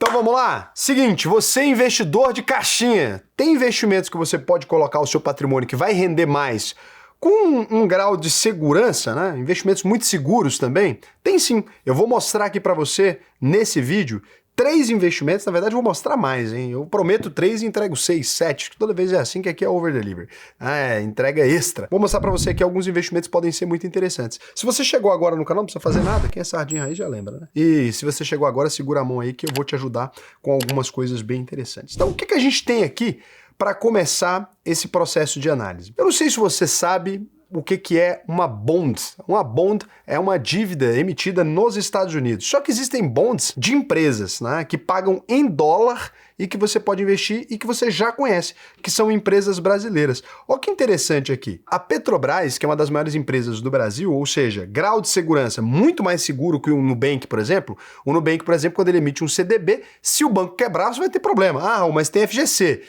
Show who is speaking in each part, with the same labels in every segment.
Speaker 1: Então vamos lá? Seguinte, você é investidor de caixinha. Tem investimentos que você pode colocar o seu patrimônio que vai render mais com um grau de segurança, né? Investimentos muito seguros também? Tem sim. Eu vou mostrar aqui para você nesse vídeo 3 investimentos, na verdade eu vou mostrar mais, hein? Eu prometo 3 e entrego 6, 7, toda vez é assim que aqui é over delivery. Entrega extra. Vou mostrar pra você que alguns investimentos podem ser muito interessantes. Se você chegou agora no canal, não precisa fazer nada, quem é sardinha aí já lembra, né? E se você chegou agora, segura a mão aí que eu vou te ajudar com algumas coisas bem interessantes. Então, o que a gente tem aqui para começar esse processo de análise? Eu não sei se você sabe o que é uma bond. Uma bond é uma dívida emitida nos Estados Unidos. Só que existem bonds de empresas, né, que pagam em dólar e que você pode investir e que você já conhece, que são empresas brasileiras. Olha que interessante aqui. A Petrobras, que é uma das maiores empresas do Brasil, ou seja, grau de segurança muito mais seguro que o Nubank, por exemplo. O Nubank, por exemplo, quando ele emite um CDB, se o banco quebrar, você vai ter problema. Mas tem FGC.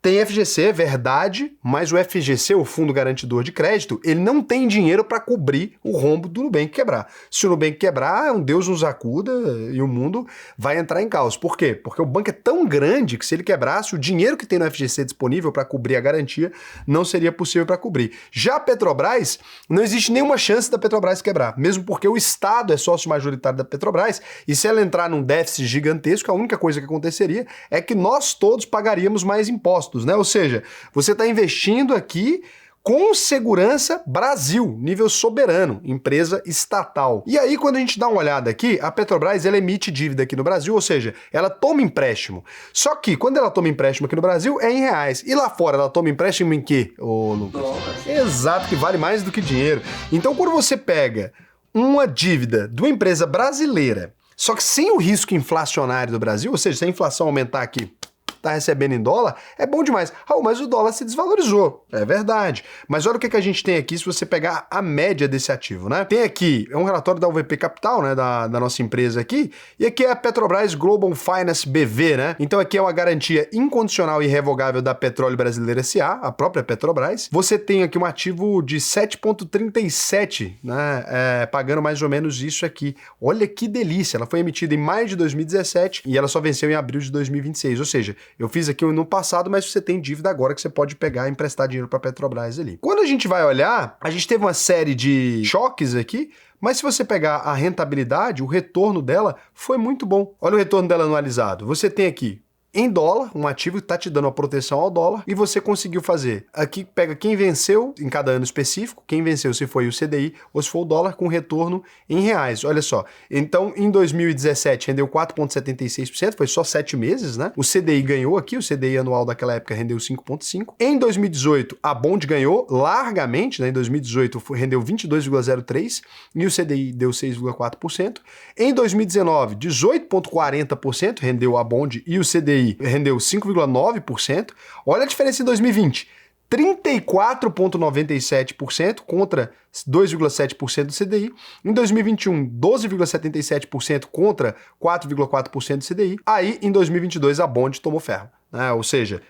Speaker 1: Tem FGC, é verdade, mas o FGC, o Fundo Garantidor de Crédito, ele não tem dinheiro para cobrir o rombo do Nubank quebrar. Se o Nubank quebrar, um Deus nos acuda e o mundo vai entrar em caos. Por quê? Porque o banco é tão grande que se ele quebrasse, o dinheiro que tem no FGC disponível para cobrir a garantia não seria possível para cobrir. Já a Petrobras, não existe nenhuma chance da Petrobras quebrar, mesmo porque o Estado é sócio majoritário da Petrobras e se ela entrar num déficit gigantesco, a única coisa que aconteceria é que nós todos pagaríamos mais impostos. Né? Ou seja, você está investindo aqui com segurança Brasil, nível soberano, empresa estatal. E aí, quando a gente dá uma olhada aqui, a Petrobras ela emite dívida aqui no Brasil, ou seja, ela toma empréstimo. Só que, quando ela toma empréstimo aqui no Brasil, é em reais. E lá fora, ela toma empréstimo em quê, ô Lucas? Dólares. Exato, que vale mais do que dinheiro. Então, quando você pega uma dívida de uma empresa brasileira, só que sem o risco inflacionário do Brasil, ou seja, se a inflação aumentar aqui, tá recebendo em dólar, é bom demais. Mas o dólar se desvalorizou. É verdade. Mas olha o que a gente tem aqui se você pegar a média desse ativo, né? Tem aqui, é um relatório da UVP Capital, né? Da nossa empresa aqui. E aqui é a Petrobras Global Finance BV, né? Então aqui é uma garantia incondicional e irrevogável da Petróleo Brasileira S.A., a própria Petrobras. Você tem aqui um ativo de 7,37, né? Pagando mais ou menos isso aqui. Olha que delícia. Ela foi emitida em maio de 2017 e ela só venceu em abril de 2026. Ou seja, eu fiz aqui no passado, mas você tem dívida agora que você pode pegar e emprestar dinheiro para a Petrobras ali. Quando a gente vai olhar, a gente teve uma série de choques aqui, mas se você pegar a rentabilidade, o retorno dela foi muito bom. Olha o retorno dela anualizado. Você tem aqui em dólar, um ativo que está te dando uma proteção ao dólar, e você conseguiu fazer. Aqui pega quem venceu em cada ano específico, quem venceu se foi o CDI ou se foi o dólar com retorno em reais. Olha só, então em 2017 rendeu 4,76%, foi só 7 meses, né? O CDI ganhou aqui, o CDI anual daquela época rendeu 5,5%. Em 2018, a Bond ganhou largamente, né? Em 2018 rendeu 22,03% e o CDI deu 6,4%. Em 2019, 18,40% rendeu a Bond e o CDI rendeu 5,9%. Olha a diferença em 2020. 34,97% contra 2,7% do CDI. Em 2021, 12,77% contra 4,4% do CDI. Aí, em 2022, a Bond tomou ferro. Ou seja,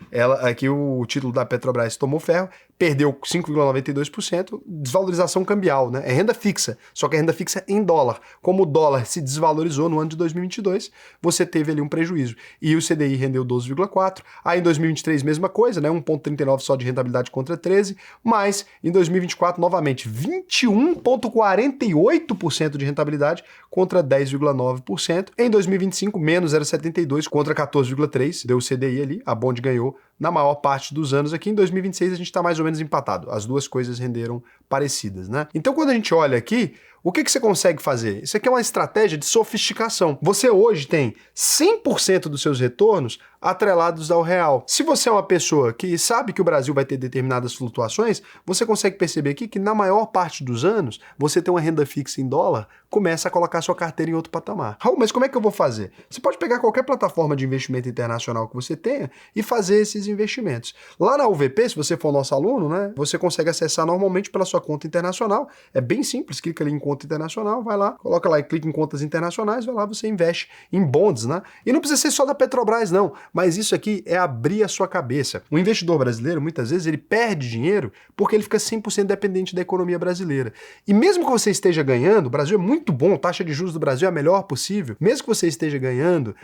Speaker 1: aqui o título da Petrobras tomou ferro, perdeu 5,92%, desvalorização cambial, né? É renda fixa, só que é renda fixa em dólar. Como o dólar se desvalorizou no ano de 2022, você teve ali um prejuízo. E o CDI rendeu 12,4%. Aí em 2023, mesma coisa, né? 1,39% só de rentabilidade contra 13%, mas em 2024, novamente, 21,48% de rentabilidade contra 10,9%. Em 2025, menos 0,72% contra 14,3%, deu o CDI ali. A Bond ganhou na maior parte dos anos. Aqui em 2026 a gente está mais ou menos empatado. As duas coisas renderam parecidas, né? Então quando a gente olha aqui, o que você consegue fazer? Isso aqui é uma estratégia de sofisticação. Você hoje tem 100% dos seus retornos atrelados ao real. Se você é uma pessoa que sabe que o Brasil vai ter determinadas flutuações, você consegue perceber aqui que na maior parte dos anos, você tem uma renda fixa em dólar, começa a colocar sua carteira em outro patamar. Raul, mas como é que eu vou fazer? Você pode pegar qualquer plataforma de investimento internacional que você tenha e fazer esses investimentos. Lá na UVP, se você for nosso aluno, né, você consegue acessar normalmente pela sua conta internacional. É bem simples, clica ali em conta conta internacional, vai lá, coloca lá e clica em contas internacionais, vai lá, você investe em bonds, né? E não precisa ser só da Petrobras, não, mas isso aqui é abrir a sua cabeça. O investidor brasileiro, muitas vezes, ele perde dinheiro porque ele fica 100% dependente da economia brasileira. E mesmo que você esteja ganhando, o Brasil é muito bom, a taxa de juros do Brasil é a melhor possível, mesmo que você esteja ganhando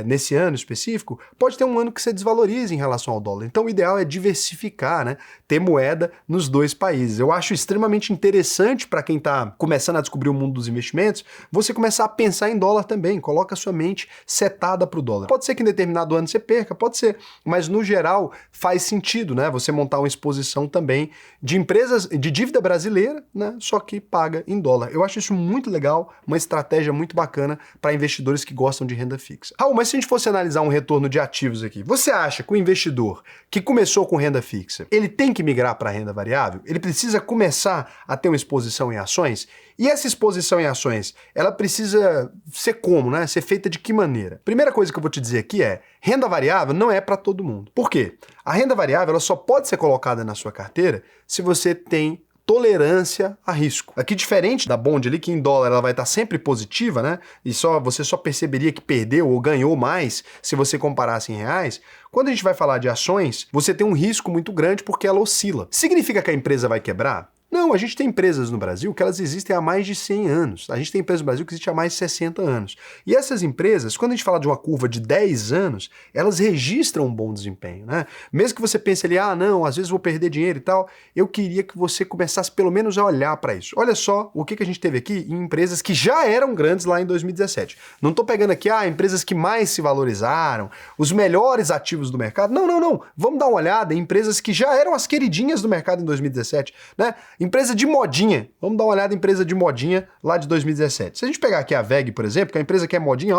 Speaker 1: nesse ano específico, pode ter um ano que você desvalorize em relação ao dólar. Então o ideal é diversificar, né? Ter moeda nos dois países. Eu acho extremamente interessante para quem está começando a descobrir o mundo dos investimentos, você começar a pensar em dólar também, coloca a sua mente setada para o dólar. Pode ser que em determinado ano você perca, pode ser, mas no geral faz sentido, né? Você montar uma exposição também de empresas, de dívida brasileira, né? Só que paga em dólar. Eu acho isso muito legal, uma estratégia muito bacana para investidores que gostam de renda fixa. Raul, mas se a gente fosse analisar um retorno de ativos aqui, você acha que o investidor que começou com renda fixa, ele tem que migrar para renda variável? Ele precisa começar a ter uma exposição em ações? E essa exposição em ações, ela precisa ser como, né? Ser feita de que maneira? Primeira coisa que eu vou te dizer aqui é, renda variável não é para todo mundo. Por quê? A renda variável ela só pode ser colocada na sua carteira se você tem tolerância a risco. Aqui, diferente da bond ali, que em dólar ela vai estar sempre positiva, né? E você só perceberia que perdeu ou ganhou mais se você comparasse em reais. Quando a gente vai falar de ações, você tem um risco muito grande porque ela oscila. Significa que a empresa vai quebrar? Não, a gente tem empresas no Brasil que elas existem há mais de 100 anos. A gente tem empresas no Brasil que existem há mais de 60 anos. E essas empresas, quando a gente fala de uma curva de 10 anos, elas registram um bom desempenho, né? Mesmo que você pense ali, não, às vezes vou perder dinheiro e tal, eu queria que você começasse pelo menos a olhar para isso. Olha só o que a gente teve aqui em empresas que já eram grandes lá em 2017. Não estou pegando aqui, empresas que mais se valorizaram, os melhores ativos do mercado. Não, não, não. Vamos dar uma olhada em empresas que já eram as queridinhas do mercado em 2017, né? Empresa de modinha. Vamos dar uma olhada em empresa de modinha lá de 2017. Se a gente pegar aqui a VEG, por exemplo, que é uma empresa que é modinha,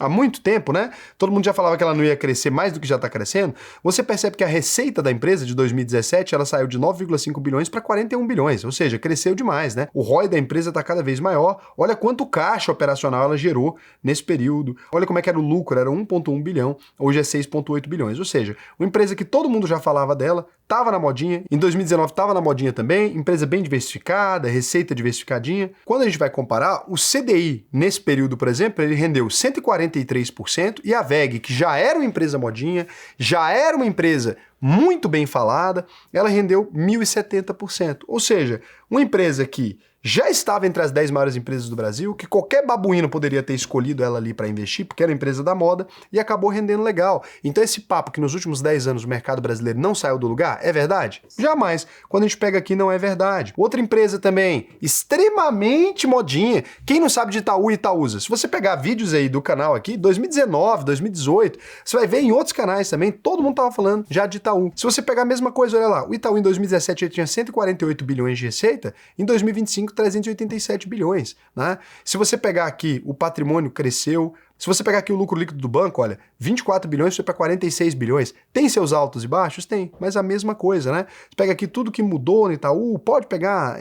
Speaker 1: há muito tempo, né? Todo mundo já falava que ela não ia crescer mais do que já está crescendo. Você percebe que a receita da empresa de 2017, ela saiu de 9,5 bilhões para 41 bilhões, ou seja, cresceu demais, né? O ROI da empresa está cada vez maior. Olha quanto caixa operacional ela gerou nesse período. Olha como é que era o lucro, era 1,1 bilhão, hoje é 6,8 bilhões. Ou seja, uma empresa que todo mundo já falava dela, estava na modinha, em 2019 estava na modinha também, empresa bem diversificada, receita diversificadinha. Quando a gente vai comparar, o CDI nesse período, por exemplo, ele rendeu 143% e a VEG, que já era uma empresa modinha, já era uma empresa muito bem falada, ela rendeu 1.070%. Ou seja, uma empresa que já estava entre as 10 maiores empresas do Brasil, que qualquer babuíno poderia ter escolhido ela ali para investir, porque era uma empresa da moda, e acabou rendendo legal. Então esse papo que nos últimos 10 anos o mercado brasileiro não saiu do lugar, é verdade? Jamais. Quando a gente pega aqui, não é verdade. Outra empresa também, extremamente modinha. Quem não sabe de Itaú e Itaúsa? Se você pegar vídeos aí do canal aqui, 2019, 2018, você vai ver em outros canais também, todo mundo tava falando já de Itaú. Se você pegar a mesma coisa, olha lá, o Itaú em 2017 ele tinha 148 bilhões de receita, em 2025 387 bilhões, né? Se você pegar aqui, o patrimônio cresceu. Se você pegar aqui o lucro líquido do banco, olha, 24 bilhões foi para 46 bilhões. Tem seus altos e baixos? Tem, mas a mesma coisa, né? Você pega aqui tudo que mudou no Itaú, pode pegar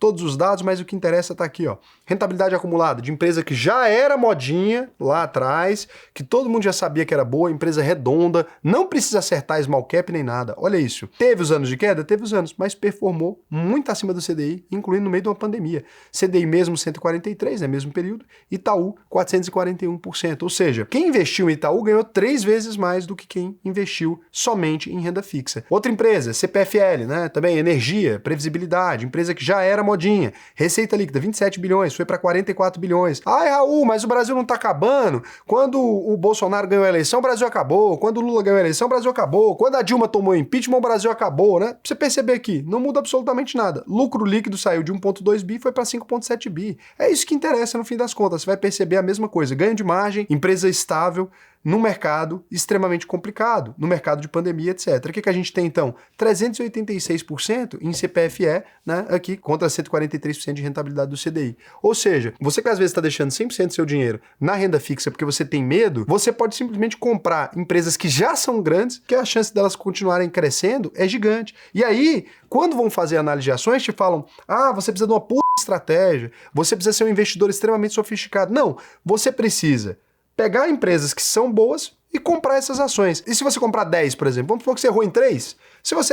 Speaker 1: todos os dados, mas o que interessa tá aqui, ó. Rentabilidade acumulada de empresa que já era modinha lá atrás, que todo mundo já sabia que era boa, empresa redonda, não precisa acertar small cap nem nada. Olha isso. Teve os anos de queda? Teve os anos, mas performou muito acima do CDI, incluindo no meio de uma pandemia. CDI mesmo 143, né, mesmo período, Itaú 441%. Ou seja, quem investiu em Itaú ganhou 3 vezes mais do que quem investiu somente em renda fixa. Outra empresa, CPFL, né, também energia, previsibilidade, empresa que já era modinha, receita líquida 27 bilhões, foi para 44 bilhões. Ai, Raul, mas o Brasil não tá acabando. Quando o Bolsonaro ganhou a eleição, o Brasil acabou. Quando o Lula ganhou a eleição, o Brasil acabou. Quando a Dilma tomou impeachment, o Brasil acabou, né? Pra você perceber aqui, não muda absolutamente nada. Lucro líquido saiu de 1,2 bi, foi para 5,7 bi. É isso que interessa no fim das contas. Você vai perceber a mesma coisa. Ganho de margem, empresa estável, num mercado extremamente complicado, no mercado de pandemia, etc. O que a gente tem, então? 386% em CPFE, né, aqui, contra 143% de rentabilidade do CDI. Ou seja, você que às vezes está deixando 100% do seu dinheiro na renda fixa porque você tem medo, você pode simplesmente comprar empresas que já são grandes, que a chance delas continuarem crescendo é gigante. E aí, quando vão fazer análise de ações, te falam, você precisa de uma puta estratégia, você precisa ser um investidor extremamente sofisticado. Não, você precisa pegar empresas que são boas, e comprar essas ações. E se você comprar 10, por exemplo, vamos supor que você errou em 3,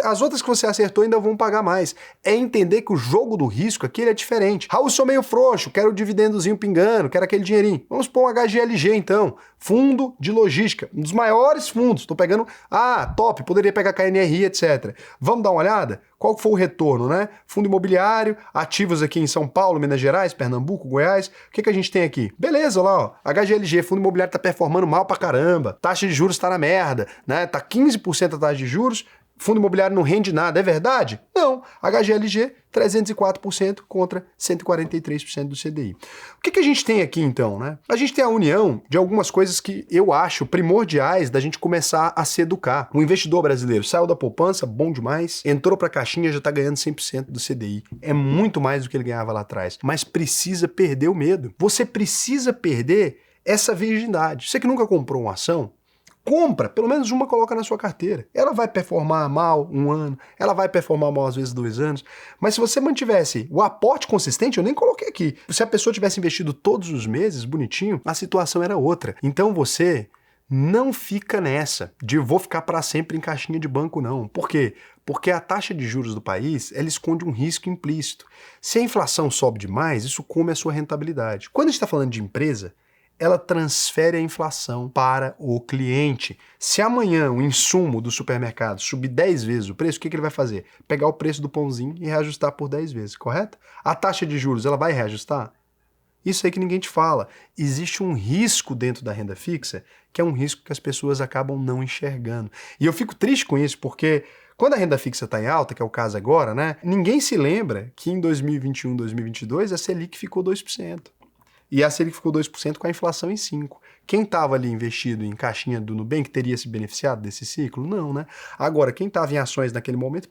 Speaker 1: as outras que você acertou ainda vão pagar mais. É entender que o jogo do risco aqui é diferente. Raul, sou meio frouxo, quero o dividendozinho pingando, quero aquele dinheirinho. Vamos pôr um HGLG então, fundo de logística, um dos maiores fundos. Estou pegando, top, poderia pegar KNRI, etc. Vamos dar uma olhada? Qual foi o retorno, né? Fundo imobiliário, ativos aqui em São Paulo, Minas Gerais, Pernambuco, Goiás. O que a gente tem aqui? Beleza, lá, ó. HGLG, fundo imobiliário tá performando mal pra caramba. Taxa de juros tá na merda, né? Tá 15% a taxa de juros. Fundo imobiliário não rende nada, é verdade? Não. HGLG, 304% contra 143% do CDI. O que a gente tem aqui, então, né? A gente tem a união de algumas coisas que eu acho primordiais da gente começar a se educar. O investidor brasileiro saiu da poupança, bom demais, entrou pra caixinha, já tá ganhando 100% do CDI. É muito mais do que ele ganhava lá atrás. Mas precisa perder o medo. Você precisa perder essa virgindade. Você que nunca comprou uma ação, compra, pelo menos uma coloca na sua carteira. Ela vai performar mal 1 ano, ela vai performar mal às vezes 2 anos, mas se você mantivesse o aporte consistente, eu nem coloquei aqui, se a pessoa tivesse investido todos os meses, bonitinho, a situação era outra. Então você não fica nessa de vou ficar para sempre em caixinha de banco, não. Por quê? Porque a taxa de juros do país, ela esconde um risco implícito. Se a inflação sobe demais, isso come a sua rentabilidade. Quando a gente está falando de empresa, ela transfere a inflação para o cliente. Se amanhã o insumo do supermercado subir 10 vezes o preço, o que ele vai fazer? Pegar o preço do pãozinho e reajustar por 10 vezes, correto? A taxa de juros, ela vai reajustar? Isso aí que ninguém te fala. Existe um risco dentro da renda fixa, que é um risco que as pessoas acabam não enxergando. E eu fico triste com isso, porque quando a renda fixa está em alta, que é o caso agora, né? Ninguém se lembra que em 2021, 2022, a Selic ficou 2%. E a Selic ficou 2% com a inflação em 5%. Quem estava ali investido em caixinha do Nubank teria se beneficiado desse ciclo? Não, né? Agora, quem estava em ações naquele momento,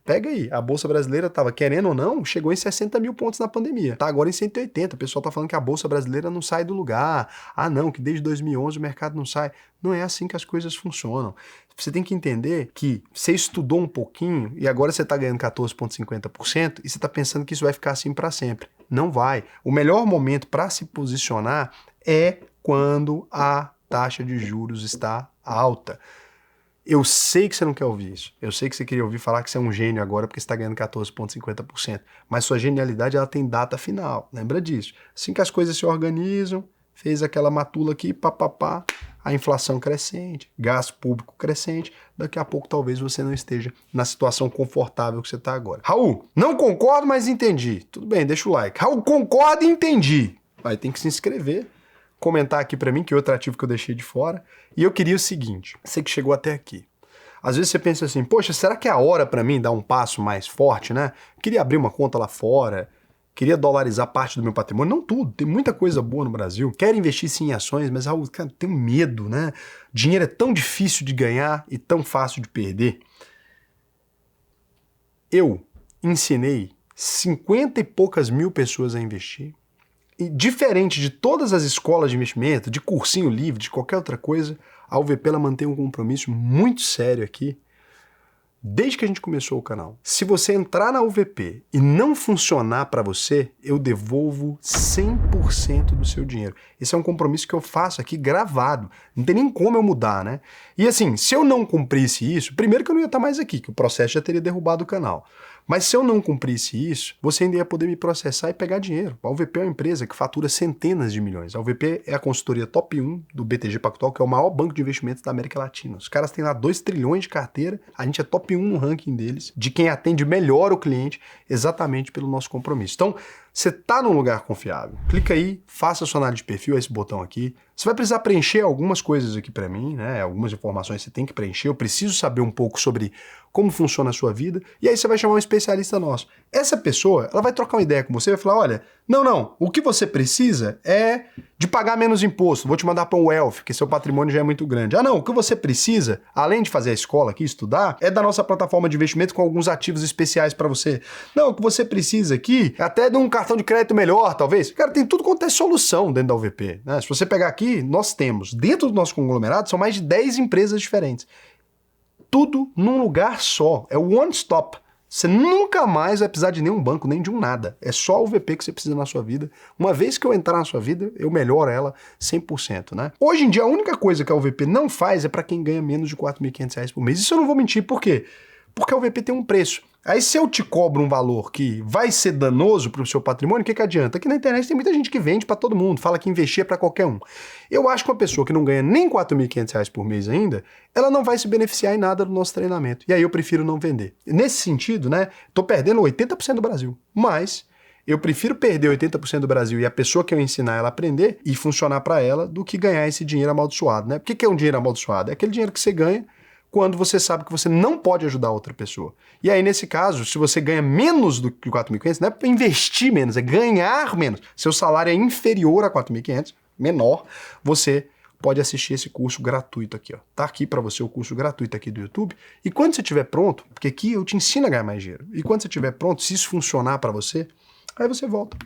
Speaker 1: pega aí. A Bolsa Brasileira estava, querendo ou não, chegou em 60 mil pontos na pandemia. Está agora em 180. O pessoal está falando que a Bolsa Brasileira não sai do lugar. Não, que desde 2011 o mercado não sai. Não é assim que as coisas funcionam. Você tem que entender que você estudou um pouquinho e agora você está ganhando 14,50% e você está pensando que isso vai ficar assim para sempre. Não vai. O melhor momento para se posicionar é quando a taxa de juros está alta. Eu sei que você não quer ouvir isso. Eu sei que você queria ouvir falar que você é um gênio agora porque você está ganhando 14,50%. Mas sua genialidade ela tem data final. Lembra disso. Assim que as coisas se organizam, fez aquela matula aqui, papapá, a inflação crescente, gasto público crescente, daqui a pouco talvez você não esteja na situação confortável que você está agora. Raul, não concordo, mas entendi. Tudo bem, deixa o like. Raul, concordo e entendi. Vai, tem que se inscrever, comentar aqui para mim, que é outro ativo que eu deixei de fora. E eu queria o seguinte, você que chegou até aqui. Às vezes você pensa assim, poxa, será que é a hora para mim dar um passo mais forte, né? Queria abrir uma conta lá fora, queria dolarizar parte do meu patrimônio. Não tudo, tem muita coisa boa no Brasil. Quero investir sim em ações, mas, Raul, cara, tenho medo, né? Dinheiro é tão difícil de ganhar e tão fácil de perder. Eu ensinei 50 e poucas mil pessoas a investir. E diferente de todas as escolas de investimento, de cursinho livre, de qualquer outra coisa, a UVP ela mantém um compromisso muito sério aqui desde que a gente começou o canal. Se você entrar na UVP e não funcionar para você, eu devolvo 100% do seu dinheiro. Esse é um compromisso que eu faço aqui gravado. Não tem nem como eu mudar, né? E assim, se eu não cumprisse isso, primeiro que eu não ia estar mais aqui, que o processo já teria derrubado o canal. Mas se eu não cumprisse isso, você ainda ia poder me processar e pegar dinheiro. A UVP é uma empresa que fatura centenas de milhões. A UVP é a consultoria top 1 do BTG Pactual, que é o maior banco de investimentos da América Latina. Os caras têm lá 2 trilhões de carteira, a gente é top 1 no ranking deles, de quem atende melhor o cliente, exatamente pelo nosso compromisso. Então, você está num lugar confiável. Clica aí, faça a sua análise de perfil, esse botão aqui. Você vai precisar preencher algumas coisas aqui para mim, né? Algumas informações você tem que preencher. Eu preciso saber um pouco sobre como funciona a sua vida. E aí você vai chamar um especialista nosso. Essa pessoa, ela vai trocar uma ideia com você, vai falar, olha, não, o que você precisa é de pagar menos imposto. Vou te mandar para um Wealth, porque seu patrimônio já é muito grande. Não, o que você precisa, além de fazer a escola aqui, estudar, é da nossa plataforma de investimento com alguns ativos especiais para você. Não, o que você precisa aqui, até de um cartão de crédito melhor, talvez. Cara, tem tudo quanto é solução dentro da UVP, né? Se você pegar aqui, nós temos, dentro do nosso conglomerado, são mais de 10 empresas diferentes. Tudo num lugar só. É o one stop. Você nunca mais vai precisar de nenhum banco, nem de um nada. É só o VP que você precisa na sua vida. Uma vez que eu entrar na sua vida, eu melhoro ela 100%, né? Hoje em dia, a única coisa que a UVP não faz é para quem ganha menos de R$4.500 por mês. Isso eu não vou mentir, por quê? Porque a UVP tem um preço. Aí se eu te cobro um valor que vai ser danoso para o seu patrimônio, o que adianta? Aqui na internet tem muita gente que vende para todo mundo, fala que investir é para qualquer um. Eu acho que uma pessoa que não ganha nem R$4.500 por mês ainda, ela não vai se beneficiar em nada do nosso treinamento. E aí eu prefiro não vender. Nesse sentido, né, tô perdendo 80% do Brasil, mas eu prefiro perder 80% do Brasil e a pessoa que eu ensinar ela a aprender e funcionar para ela do que ganhar esse dinheiro amaldiçoado, né? O que é um dinheiro amaldiçoado? É aquele dinheiro que você ganha quando você sabe que você não pode ajudar outra pessoa. E aí, nesse caso, se você ganha menos do que 4.500, não é para investir menos, é ganhar menos. Seu salário é inferior a 4.500, menor, você pode assistir esse curso gratuito aqui, ó. Tá aqui para você o curso gratuito aqui do YouTube. E quando você estiver pronto, porque aqui eu te ensino a ganhar mais dinheiro. E quando você estiver pronto, se isso funcionar para você, aí você volta.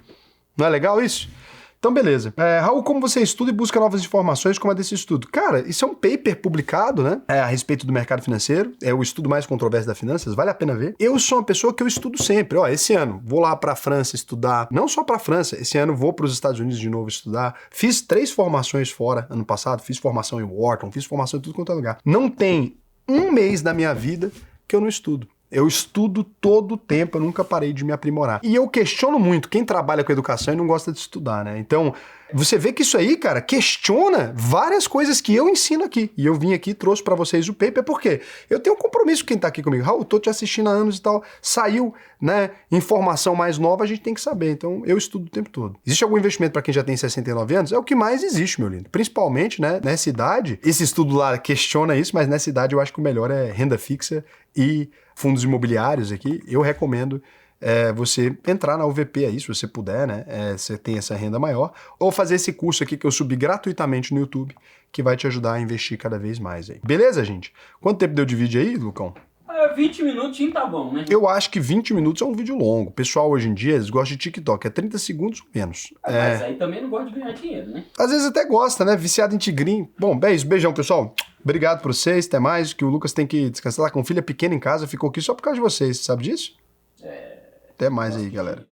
Speaker 1: Não é legal isso? Então, beleza. Raul, como você estuda e busca novas informações como a desse estudo? Cara, isso é um paper publicado, né? A respeito do mercado financeiro. É o estudo mais controverso das finanças, vale a pena ver. Eu sou uma pessoa que eu estudo sempre. Ó, esse ano vou lá pra França estudar. Não só pra França, esse ano vou pros Estados Unidos de novo estudar. Fiz 3 formações fora ano passado. Fiz formação em Wharton, fiz formação em tudo quanto é lugar. Não tem um mês da minha vida que eu não estudo. Eu estudo todo o tempo, eu nunca parei de me aprimorar. E eu questiono muito quem trabalha com educação e não gosta de estudar, né? Então, você vê que isso aí, cara, questiona várias coisas que eu ensino aqui. E eu vim aqui e trouxe pra vocês o paper, porque eu tenho um compromisso com quem tá aqui comigo. Raul, tô te assistindo há anos e tal. Saiu, né, informação mais nova, a gente tem que saber. Então, eu estudo o tempo todo. Existe algum investimento pra quem já tem 69 anos? É o que mais existe, meu lindo. Principalmente, né, nessa idade. Esse estudo lá questiona isso, mas nessa idade eu acho que o melhor é renda fixa e fundos imobiliários aqui. Eu recomendo você entrar na UVP aí, se você puder, né? Você tem essa renda maior, ou fazer esse curso aqui que eu subi gratuitamente no YouTube, que vai te ajudar a investir cada vez mais aí. Beleza, gente? Quanto tempo deu de vídeo aí, Lucão?
Speaker 2: 20 minutinhos tá bom, né?
Speaker 1: Eu acho que 20 minutos é um vídeo longo. O pessoal hoje em dia, eles gostam de TikTok, é 30 segundos ou menos.
Speaker 2: Mas aí também não gosta de ganhar dinheiro, né?
Speaker 1: Às vezes até gosta, né? Viciado em tigrinho. Bom, beijão, pessoal. Obrigado por vocês, até mais, que o Lucas tem que descansar lá com filha pequena em casa, ficou aqui só por causa de vocês, sabe disso? Até mais aí, galera.